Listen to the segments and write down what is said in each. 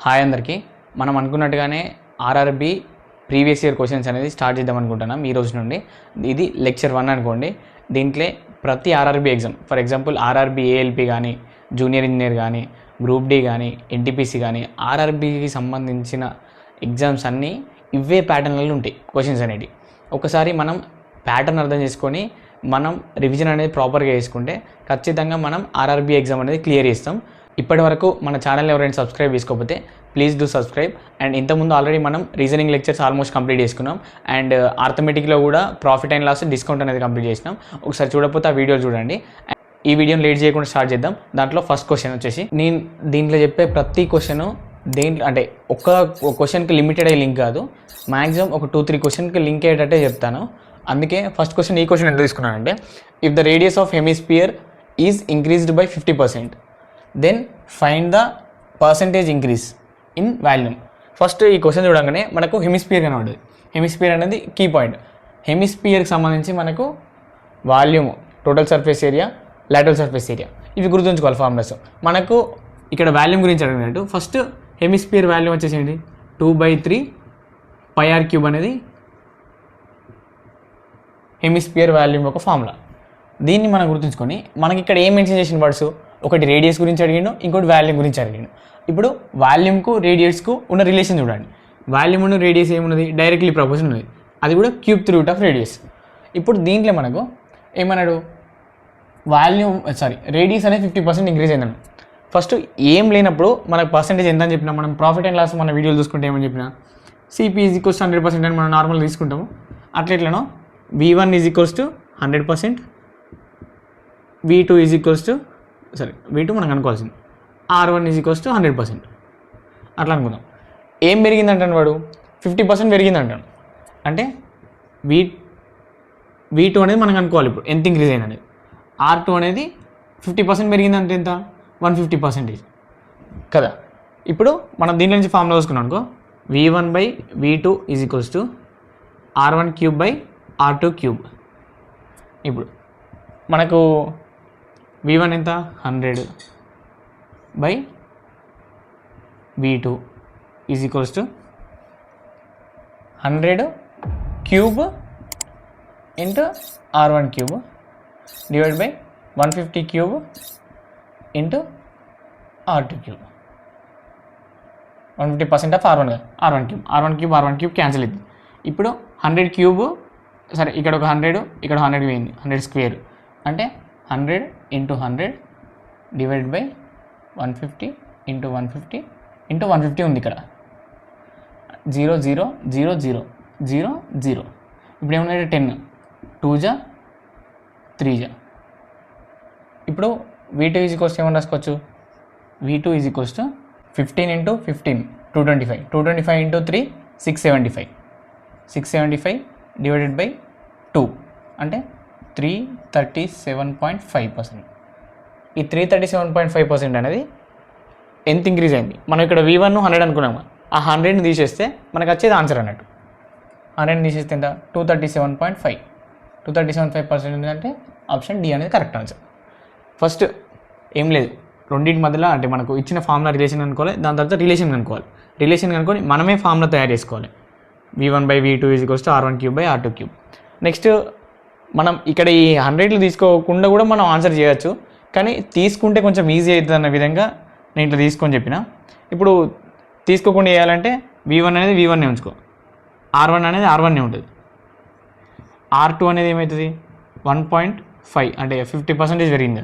Hi అందరికీ. మనం అనుకున్నట్టుగానే ఆర్ఆర్బి ప్రీవియస్ ఇయర్ క్వశ్చన్స్ అనేది స్టార్ట్ చేద్దాం అనుకుంటున్నాం ఈ రోజు నుండి. ఇది లెక్చర్ 1 అనుకోండి. దీంట్లో ప్రతి RRB exam, for example RRB ALP కానీ, జూనియర్ ఇంజనీర్ కానీ, గ్రూప్ డి కానీ, ఎన్టీపీసీ కానీ, ఆర్ఆర్బికి సంబంధించిన ఎగ్జామ్స్ అన్నీ ఇవే ప్యాటర్న్లలో ఉంటాయి క్వశ్చన్స్ అనేవి. ఒకసారి మనం ప్యాటర్న్ అర్థం చేసుకొని మనం రివిజన్ అనేది ప్రాపర్గా చేసుకుంటే ఖచ్చితంగా మనం ఆర్ఆర్బి ఎగ్జామ్ అనేది క్లియర్ చేస్తాం. ఇప్పటి వరకు మన ఛానల్ ఎవరైనా సబ్స్క్రైబ్ చేసుకోకపోతే ప్లీజ్ డూ సబ్స్క్రైబ్. అండ్ ఇంతకుముందు ఆల్రెడీ మనం రీజనింగ్ లెక్చర్స్ ఆల్మోస్ట్ కంప్లీట్ చేసుకున్నాం. అండ్ ఆర్థమెటిక్లో కూడా ప్రాఫిట్ అండ్ లాస్ డిస్కౌంట్ అనేది కంప్లీట్ చేసినాం. ఒకసారి చూడకపోతే ఆ వీడియో చూడండి. ఈ వీడియోని లేట్ చేయకుండా స్టార్ట్ చేద్దాం. దాంట్లో ఫస్ట్ క్వశ్చన్ వచ్చేసి, నేను దీంట్లో చెప్పే ప్రతి క్వశ్చన్ దేంట్లో అంటే ఒక్క క్వశ్చన్కి లిమిటెడ్ అయ్యే లింక్ కాదు, మ్యాక్సిమం ఒక 2-3 క్వశ్చన్కి లింక్ అయ్యేటట్టే చెప్తాను. అందుకే ఫస్ట్ క్వశ్చన్ ఈ క్వశ్చన్ ఎందుకు తీసుకున్నానంటే, if the radius of hemisphere is increased by 50%, then find the percentage increase in volume. First ఈ క్వశ్చన్ చూడగానే మనకు హెమిస్పియర్ కనబడుతుంది. హెమిస్పియర్ అనేది కీ పాయింట్. హెమిస్పియర్కి సంబంధించి మనకు volume, total surface area, lateral surface area, ఇవి గుర్తుంచుకోవాలి ఫార్ములాస్. మనకు ఇక్కడ వాల్యూమ్ గురించి అడిగినట్టు ఫస్ట్ హెమిస్పియర్ వాల్యూమ్ వచ్చేసేయండి 2/3 πr³ అనేది హెమిస్పియర్ వాల్యూమ్ యొక్క ఫార్ములా. దీన్ని మనం గుర్తుంచుకొని మనకి ఇక్కడ ఏం మెన్షన్ చేసిన వర్డ్స్, ఒకటి రేడియస్ గురించి అడిగిండు, ఇంకోటి వాల్యూమ్ గురించి అడిగిండు. ఇప్పుడు వాల్యూమ్కు రేడియస్కు ఉన్న రిలేషన్ చూడండి. వాల్యూమ్ ఉన్న రేడియస్ ఏమున్నది, డైరెక్ట్లీ ప్రపోర్షన్ ఉన్నది, అది కూడా ³ రేడియస్. ఇప్పుడు దీంట్లో మనకు ఏమన్నాడు, రేడియస్ అనేది 50% ఇంక్రీజ్ అయిందన్నాడు. ఫస్ట్ ఏం లేనప్పుడు మనకు పర్సెంటేజ్ ఎంత అని చెప్పినా, మనం ప్రాఫిట్ అండ్ లాస్ మన వీడియోలు చూసుకుంటే ఏమని చెప్పినా, సిపి ఈజ్ ఈక్వల్స్ 100% అని మనం నార్మల్గా తీసుకుంటాము. అట్లెట్లనో V1 is equals to 100%, V2 is equals to V2 మనకు అనుకోవాల్సింది, R1 ఈజ్ ఈక్వల్స్ టు 100%. అట్లా అనుకుందాం. ఏం పెరిగిందంటాను వాడు, 50% పెరిగిందంటాను. అంటే V2 అనేది మనకు అనుకోవాలి ఇప్పుడు ఎంత ఇంక్రీజ్ అయింది అనేది. R2 అనేది 50% పెరిగిందంటే ఎంత, 150% కదా. ఇప్పుడు మనం దీని నుంచి ఫార్ములా చూసుకున్నాం అనుకో, V1/V2 is equals to R1³ ఇప్పుడు మనకు V1 ఎంత, 100/V2 is equals to 100³ into R1³ divide by 150³ into R2³. 150% of R1³ cancel అవుతుంది. ఇప్పుడు 100³ ఇక్కడ ఒక 100, ఇక్కడ 100 పోయింది, 100 స్క్వేర్ అంటే 100 × 100 డివైడ్ బై 150 × 150 × 150 ఉంది ఇక్కడ. 0 0 0 0 0 0. ఇప్పుడు ఏమన్నా 10, 2 జా 3 జా. ఇప్పుడు V2 ఈజ్ ఈక్వల్స్ ఏమన్నా రాసుకోవచ్చు, V2 is equals to 15 × 15 225, 225 × 3 675, 675 divided by 2 అంటే 337.5%. ఈ 337.5% అనేది ఎంత ఇంక్రీజ్ అయింది. మనం ఇక్కడ V1 100 అనుకున్నాము, ఆ 100ని తీసేస్తే మనకు వచ్చేది ఆన్సర్ అన్నట్టు. 100ని తీసేస్తే ఎంత, 237.5. 237.5% అంటే ఆప్షన్ డి అనేది కరెక్ట్ ఆన్సర్. ఫస్ట్ ఏం లేదు, రెండింటి మధ్యలో అంటే మనకు ఇచ్చిన ఫార్ములా రిలేషన్ అనుకోవాలి, దాని తర్వాత రిలేషన్ కనుక్కోవాలి. రిలేషన్ కనుక్కొని మనమే ఫార్ములా తయారు చేసుకోవాలి. V1/V2 is equals to R1³/R2³. Next మనం ఇక్కడ ఈ 100లు తీసుకోకుండా కూడా మనం ఆన్సర్ చేయొచ్చు, కానీ తీసుకుంటే కొంచెం ఈజీ అవుతుంది అన్న విధంగా నేను ఇట్లా తీసుకొని చెప్పిన. ఇప్పుడు తీసుకోకుండా చేయాలంటే V1 అనేది V1నే ఉంచుకో, R1 అనేది R1నే ఉంటుంది, R2 అనేది ఏమవుతుంది 1.5 అంటే 50% పెరిగింది,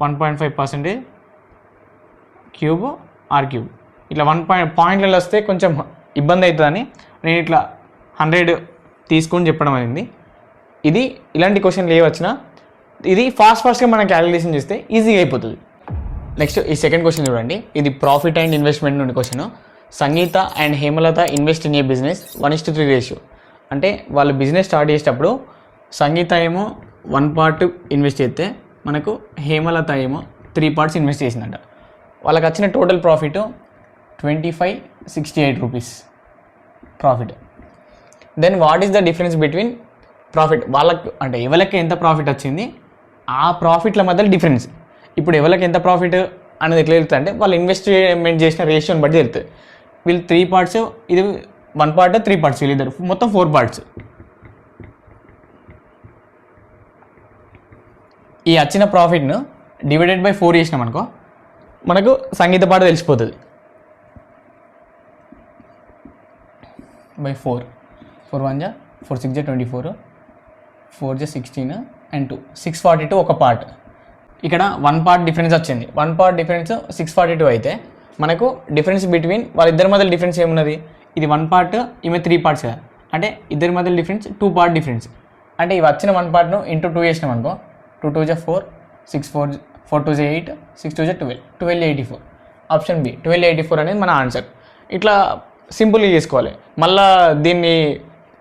1.5% క్యూబ్ R³ ఇట్లా 1 పాయింట్లలో వస్తే కొంచెం ఇబ్బంది అవుతుందని నేను ఇట్లా 100 తీసుకొని చెప్పడం అయింది. ఇది ఇలాంటి క్వశ్చన్లు ఏ వచ్చినా ఇది ఫాస్ట్గా మనం క్యాలిక్యులేషన్ చేస్తే ఈజీగా అయిపోతుంది. నెక్స్ట్ ఈ సెకండ్ క్వశ్చన్ చూడండి. ఇది ప్రాఫిట్ అండ్ ఇన్వెస్ట్మెంట్ నుండి question. Sangeetha and Hemalatha invest in a business 1:3 ratio. అంటే వాళ్ళు బిజినెస్ స్టార్ట్ చేసేటప్పుడు సంగీత ఏమో 1 part ఇన్వెస్ట్ చేస్తే మనకు హేమలత ఏమో 3 parts ఇన్వెస్ట్ చేసిందంట. వాళ్ళకి వచ్చిన total profit 2568 rupees profit. Then what is the difference between profit, వాళ్ళకి అంటే ఎవరికి ఎంత ప్రాఫిట్ వచ్చింది ఆ ప్రాఫిట్ల మధ్యలో డిఫరెన్స్. ఇప్పుడు ఎవరికి ఎంత ప్రాఫిట్ అనేది ఎట్లా తెలుస్తుంది అంటే వాళ్ళు ఇన్వెస్ట్మెంట్ చేసిన రేషియోని బట్టి తెలుస్తుంది. వీళ్ళు 3 పార్ట్స్, ఇది 1 పార్ట్ 3 పార్ట్స్, వీళ్ళిద్దరు మొత్తం 4 పార్ట్స్. ఈ వచ్చిన ప్రాఫిట్ను డివైడెడ్ బై 4 చేసినాం అనుకో మనకు సంగీత పాట తెలిసిపోతుంది. బై 4 1 జా 4 6 జా 24, 4 జా 16 and 2 642 ఒక పార్ట్. ఇక్కడ 1 పార్ట్ డిఫరెన్స్ వచ్చింది. 1 పార్ట్ డిఫరెన్స్ 642 అయితే మనకు డిఫరెన్స్ బిట్వీన్ వాళ్ళిద్దరి మధ్య డిఫరెన్స్ ఏమున్నది, ఇది 1 పార్ట్, ఈమె 3 పార్ట్స్ కదా, అంటే ఇద్దరి మధ్య డిఫరెన్స్ 2 పార్ట్ డిఫరెన్స్. అంటే ఇవి వచ్చిన 1 పార్ట్ను ఇంటూ 2 చేసినాం అనుకో 2 2 జా 4, 6 4 2 జా 8, 6 2 జా 12, 1284. ఆప్షన్ బి 1284 అనేది మన ఆన్సర్. ఇట్లా సింపుల్గా చేసుకోవాలి. మళ్ళీ దీన్ని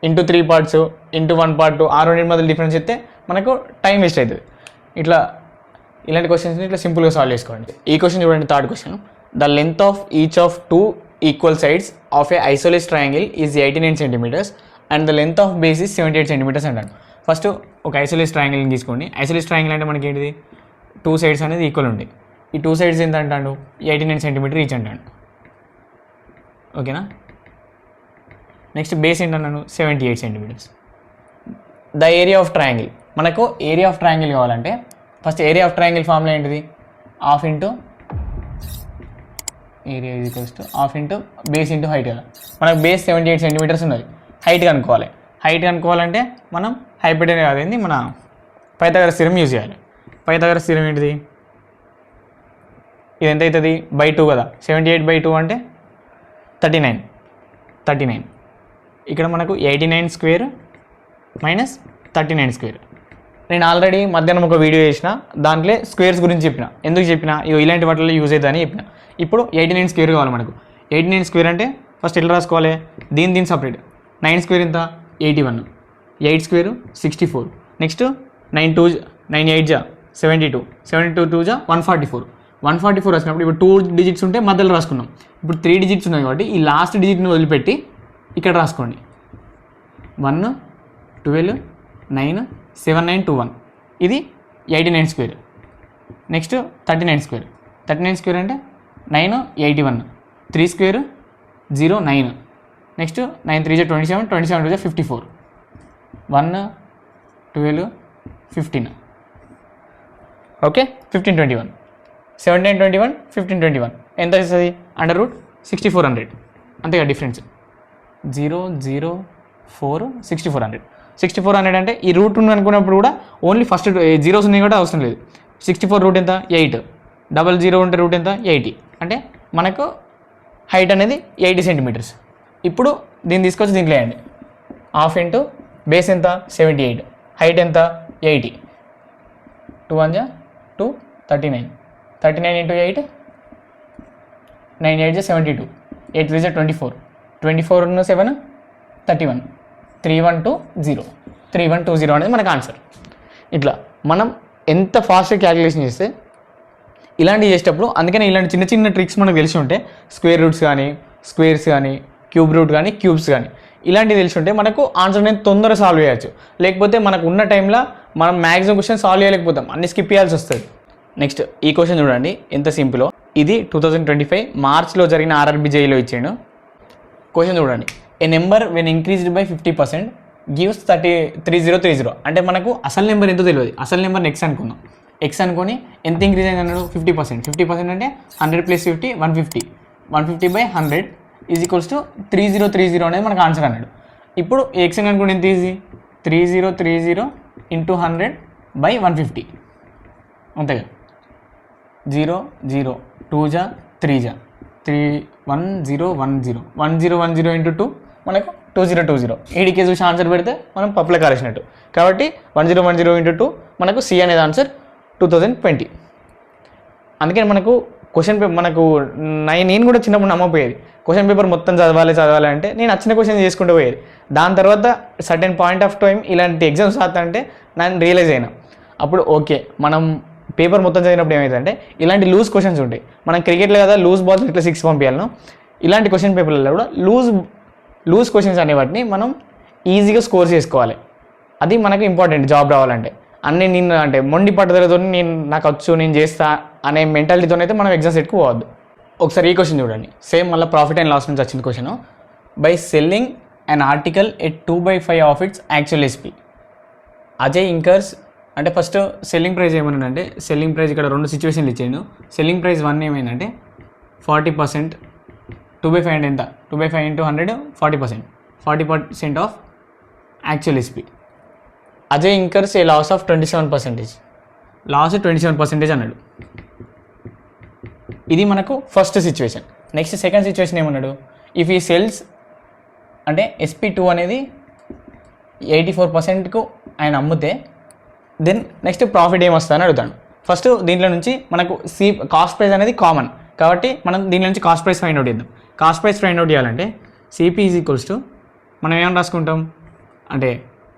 ఇంటూ 3 పార్ట్స్ ఇంటూ 1 పార్ట్ ఆ రెండింటి మధ్య డిఫరెన్స్ ఇస్తే మనకు టైం వేస్ట్ అవుతుంది. ఇలాంటి క్వశ్చన్స్ని ఇట్లా సింపుల్గా సాల్వ్ చేసుకోండి. ఈ క్వశ్చన్ చూడండి, third question. The length of each of 2 equal sides of a isosceles triangle is 89 centimetres and the length of base is 78 centimetres అంటాడు. ఫస్ట్ ఒక ఐసోలేస్ ట్రయాంగిల్ని తీసుకోండి. ఐసోలేస్ ట్రయాంగిల్ అంటే మనకి ఏంటిది, 2 సైడ్స్ అనేది ఈక్వల్ ఉంటాయి. ఈ 2 సైడ్స్ ఎంత అంటాడు, 89 సెంటీమీటర్ ఈచ్ అంటాడు. ఓకేనా. నెక్స్ట్ బేస్ ఏంటన్నాను, 78 centimetres. The area of triangle, మనకు ఏరియా ఆఫ్ ట్రయాంగిల్ కావాలంటే first area of triangle formula ఏంటిది, half into area is equals to half into base into height కదా. మనకు బేస్ 78 సెంటీమీటర్స్ ఉన్నది. హైట్ కనుక్కోవాలి. హైట్ కనుక్కోవాలంటే మనం హైపోటెనస్ కాదేంది మన పైథాగరస్ థియరం యూజ్ చేయాలి. పైథాగరస్ థియరం ఏంటిది, ఇది ఎంత అవుతుంది, బై 2 కదా. 78 by 2 అంటే 39. ఇక్కడ మనకు 89 స్క్వేర్ మైనస్ 39 స్క్వేర్. నేను ఆల్రెడీ మధ్యాహ్నం ఒక వీడియో చేసిన, దాంట్లో స్క్వేర్స్ గురించి చెప్పిన. ఎందుకు చెప్పిన, ఇలాంటి వాటిలో యూజ్ అవుతుందని చెప్పిన. ఇప్పుడు 89 స్క్వేర్ కావాలి మనకు. 89 స్క్వేర్ అంటే ఫస్ట్ ఎట్లా రాసుకోవాలి, దీని సపరేట్. 9 స్క్వేర్ ఎంత, 81, 8 స్క్వేర్ 64, నెక్స్ట్ 9 8 జా 72, 72 2 జా 144 రాసుకున్నప్పుడు ఇప్పుడు 2 డిజిట్స్ ఉంటే మధ్యలో రాసుకున్నాం. ఇప్పుడు 3 డిజిట్స్ ఉన్నాయి కాబట్టి ఈ లాస్ట్ డిజిట్ని వదిలిపెట్టి ఇక్కడ రాసుకోండి. 1 12 9 7 9 2 1, ఇది 89 స్క్వేర్. Next 39 square. 39 స్క్వేర్ అంటే 9 81, 3 స్క్వేర్ 0 9, నెక్స్ట్ 9 3 జా 27, 27 2 జా 54, 1 12 15. ఓకే, 15 21, 17 21, 15 21 ఎంత వస్తుంది, √6400. అంతేగా డిఫరెన్స్. 0 0 4 6400. 6400 అంటే ఈ రూట్ ఉంది అనుకున్నప్పుడు కూడా ఓన్లీ ఫస్ట్ జీరోస్ ఉన్నాయి కూడా అవసరం లేదు. 64 రూట్ ఎంత 8, 00 ఉంటే రూట్ ఎంత 80. అంటే మనకు హైట్ అనేది 80 సెంటీమీటర్స్. ఇప్పుడు దీన్ని తీసుకొచ్చి దీంట్లో వేయండి. హాఫ్ ఇంటూ బేస్ ఎంత 78, హైట్ ఎంత 80, 2 1 జా 2 39, 39 ఇంటూ 8 9 8 జా 72, 8 3 జా 24, 24 7 31, 3120 అనేది మనకు ఆన్సర్. ఇట్లా మనం ఎంత ఫాస్ట్గా క్యాలిక్యులేషన్ చేస్తే ఇలాంటివి చేసేటప్పుడు, అందుకని ఇలాంటి చిన్న చిన్న ట్రిక్స్ మనకు తెలిసి ఉంటే, స్క్వేర్ రూట్స్ కానీ స్క్వేర్స్ కానీ క్యూబ్ రూట్ కానీ క్యూబ్స్ కానీ ఇలాంటివి తెలిసి ఉంటే మనకు ఆన్సర్ అనేది తొందరగా సాల్వ్ చేయొచ్చు. లేకపోతే మనకు ఉన్న టైంలో మనం మ్యాక్సిమం క్వశ్చన్ సాల్వ్ చేయలేకపోతాం, అన్ని స్కిప్ చేయాల్సి వస్తుంది. నెక్స్ట్ ఈ క్వశ్చన్ చూడండి ఎంత సింపులో. ఇది 2025 మార్చ్లో జరిగిన ఆర్ఆర్బీ జేఈలో ఇచ్చాడు. క్వశ్చన్ చూడండి. A number when increased by 50% gives 3030. అంటే మనకు అసలు నెంబర్ ఎంతో తెలియదు. అసలు నెంబర్ ఎక్స్ అనుకుందాం. ఎక్స్ అనుకొని ఎంత ఇంక్రీజ్ అయింది అన్నాడు 50%. 50% అంటే 100 + 50 150. 150 by 100 ఈజ్ ఈక్వల్స్ టు 3030 అనేది మనకు ఆన్సర్ అన్నాడు. ఇప్పుడు ఎక్స్ అని అనుకోండి ఎంత ఈజీ, 3030 ఇంటూ 100 by 150 అంతేగా. 0 0 2 జా 3 జా 3 1 0 1 0 1 0 1 0 ఇంటూ 2 మనకు 2020. ఏడికే చూసి ఆన్సర్ పెడితే మనం పప్పులో కారేసినట్టు. కాబట్టి 1010 ఇంటూ 2 మనకు సి అనేది ఆన్సర్ 2020. అందుకని మనకు క్వశ్చన్ పేపర్ మనకు నేను కూడా చిన్నప్పుడు నమ్మపోయేది. క్వశ్చన్ పేపర్ మొత్తం చదవాలి అంటే నేను నచ్చిన క్వశ్చన్ చేసుకుంటూ పోయేది. దాని తర్వాత సర్టెన్ పాయింట్ ఆఫ్ టైం ఇలాంటి ఎగ్జామ్స్ రాస్తా నేను రియలైజ్ అయినా. అప్పుడు ఓకే, మనం పేపర్ మొత్తం చదివినప్పుడు ఏమవుతుందంటే ఇలాంటి లూజ్ క్వశ్చన్స్ ఉంటాయి. మనం క్రికెట్లో కదా లూజ్ బాల్స్ ఇట్లా 6 పంపించాలను, ఇలాంటి క్వశ్చన్ పేపర్లలో కూడా లూజ్ క్వశ్చన్స్ అనే వాటిని మనం ఈజీగా స్కోర్ చేసుకోవాలి. అది మనకు ఇంపార్టెంట్ జాబ్ రావాలంటే. అన్నీ నేను అంటే మొండి పట్టుదలతో నాకు వచ్చు నేను చేస్తా అనే మెంటాలిటీతోనైతే మనం ఎగ్జామ్ సెట్కి పోవద్దు. ఒకసారి ఈ క్వశ్చన్ చూడండి, సేమ్ మళ్ళీ ప్రాఫిట్ అండ్ లాస్ నుంచి వచ్చింది question. By selling an article at 2/5 of it's actual SP, Ajay incurs అంటే ఫస్ట్ సెల్లింగ్ ప్రైస్ ఏమన్నాడంటే, సెల్లింగ్ ప్రైస్ ఇక్కడ 2 సిచ్యువేషన్లు ఇచ్చాను. సెల్లింగ్ ప్రైస్ 1 ఏమైందంటే 40%, 2/5 అంటే ఎంత, 2/5 into 100 40% of actual SP. Ajay incurs a loss of 27%, loss 27% అన్నాడు. ఇది మనకు first situation. Next second situation ఏమన్నాడు, ఇఫ్ ఈ సెల్స్ అంటే SP2 అనేది 84%కు ఆయన అమ్మితే దెన్ నెక్స్ట్ ప్రాఫిట్ ఏమొస్తుందని అడుగుతాడు. ఫస్ట్ దీంట్లో నుంచి మనకు కాస్ట్ ప్రైస్ అనేది కామన్ కాబట్టి మనం దీంట్లో నుంచి కాస్ట్ ప్రైస్ ఫైండ్ అవుట్ చేద్దాం. కాస్ట్ ప్రైస్ ఫైండ్ అవుట్ చేయాలంటే CP = మనం ఏం రాసుకుంటాం అంటే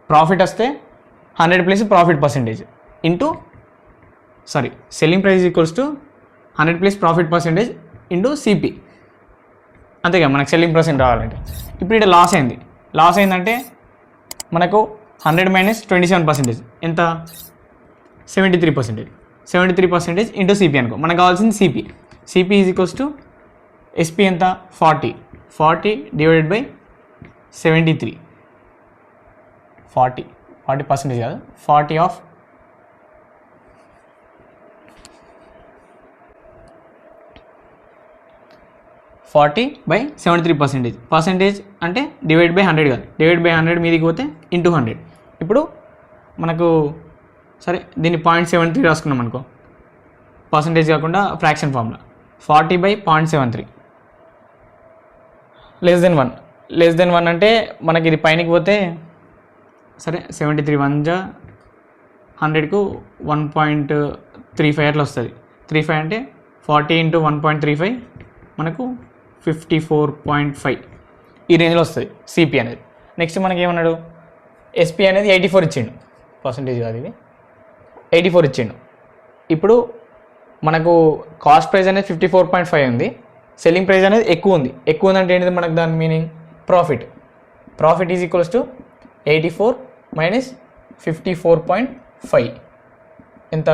ప్రాఫిట్ వస్తే 100 plus profit percentage into selling price = 100 plus profit percentage into CP. అంతేగా మనకు సెల్లింగ్ పర్సెంట్ రావాలంటే. ఇప్పుడు ఇక్కడ లాస్ అయిందంటే మనకు 100 - 27% ఎంత, 73%. 73% ఇంటూ CP అనుకో. మనకు కావాల్సింది CP = SP ఎంత, 40 డివైడెడ్ బై 73. 40% కాదు, 40 ఆఫ్ 40/73%. పర్సెంటేజ్ అంటే డివైడ్ బై 100 కాదు, డివైడ్ బై 100 మీదికి పోతే ఇంటూ 100. ఇప్పుడు మనకు సరే దీన్ని 0.73 రాసుకున్నాం అనుకో, పర్సెంటేజ్ కాకుండా ఫ్రాక్షన్ ఫార్ములా. 40/0.73 లెస్ దెన్ 1 అంటే మనకి ఇది పైనకి పోతే సరే 73 1 100కు 1.35 అట్లా వస్తుంది. 35 అంటే 40 × 1.35 మనకు 54.5 ఈ రేంజ్లో వస్తుంది CP అనేది. నెక్స్ట్ మనకి ఏమన్నాడు, SP అనేది 84 ఇచ్చిండు, పర్సెంటేజ్ కాదు ఇది, 84 ఇచ్చిండు. ఇప్పుడు మనకు కాస్ట్ ప్రైస్ అనేది 54.5 ఉంది, సెల్లింగ్ ప్రైస్ అనేది ఎక్కువ ఉందంటే ఏంటిది మనకు దాని meaning profit is equals to 84 - 54.5 ఎంత,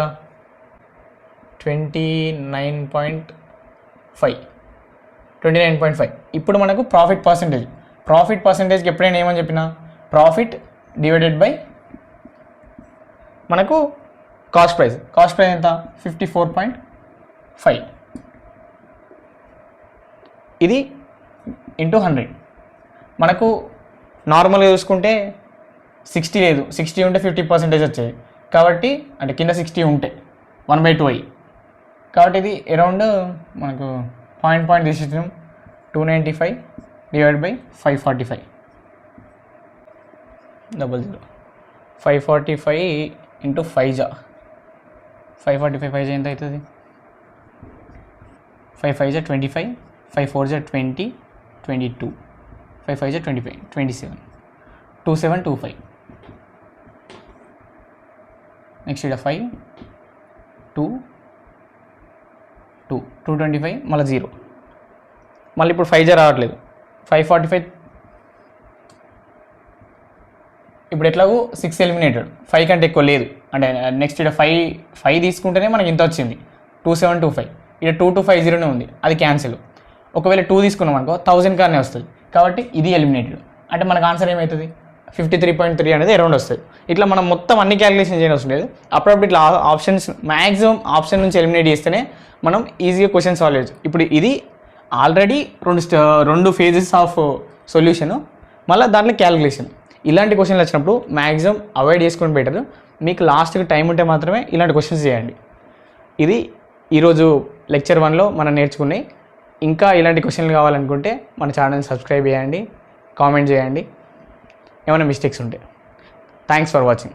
29.5. ఇప్పుడు మనకు ప్రాఫిట్ పర్సెంటేజ్కి ఎప్పుడైనా ఏమని చెప్పినా ప్రాఫిట్ డివైడెడ్ బై మనకు కాస్ట్ ప్రైస్ ఎంత, 54.5. ఇది ఇంటూ 100. మనకు నార్మల్గా చూసుకుంటే 60 లేదు, 60 ఉంటే 50% వచ్చేది కాబట్టి, అంటే కింద 60 ఉంటే 1/2 అయ్యి, కాబట్టి ఇది అరౌండ్ మనకు పాయింట్ తీసేసాం, 295 డివైడ్ బై 545 00. 545 ఇంటూ 5 545 ఎంత అవుతుంది, 5 5 25, 5 4 20, 22, 5 5 25, 27, 2725. నెక్స్ట్ ఇక్కడ 5 2 225 మళ్ళీ 0, మళ్ళీ ఇప్పుడు 5 రావట్లేదు, 545. ఇప్పుడు ఎట్లాగో 6 ఎలిమినేటెడ్, 5 కంటే ఎక్కువ లేదు అంటే నెక్స్ట్ ఇక్కడ 5 తీసుకుంటేనే మనకి ఇంత వచ్చింది 2725. ఇక్కడ 2250 ఉంది, అది క్యాన్సిల్. ఒకవేళ 2 తీసుకున్నాం అనుకో 1000 కానీ వస్తుంది కాబట్టి ఇది ఎలిమినేటెడ్. అంటే మనకు ఆన్సర్ ఏమవుతుంది, 53.3 అనేది అరౌండ్ వస్తుంది. ఇట్లా మనం మొత్తం అన్ని క్యాలిక్యులేషన్ చేయడం అవసరం లేదు, అప్పుడప్పుడు ఇట్లా ఆప్షన్స్ మ్యాక్సిమం ఆప్షన్ నుంచి ఎలిమినేట్ చేస్తేనే మనం ఈజీగా క్వశ్చన్ సాల్వ్ చేయొచ్చు. ఇప్పుడు ఇది ఆల్రెడీ 2 ఫేజెస్ ఆఫ్ సొల్యూషను, మళ్ళీ దాంట్లో క్యాలిక్యులేషన్. ఇలాంటి క్వశ్చన్లు వచ్చినప్పుడు మ్యాక్సిమం అవాయిడ్ చేసుకొని బెటర్. మీకు లాస్ట్కి టైం ఉంటే మాత్రమే ఇలాంటి క్వశ్చన్స్ చేయండి. ఇది ఈరోజు లెక్చర్ 1లో మనం నేర్చుకున్నాయి. ఇంకా ఇలాంటి క్వశ్చన్లు కావాలనుకుంటే మన ఛానల్ని సబ్స్క్రైబ్ చేయండి, కామెంట్ చేయండి ఏమైనా మిస్టేక్స్ ఉంటే. Thanks for watching.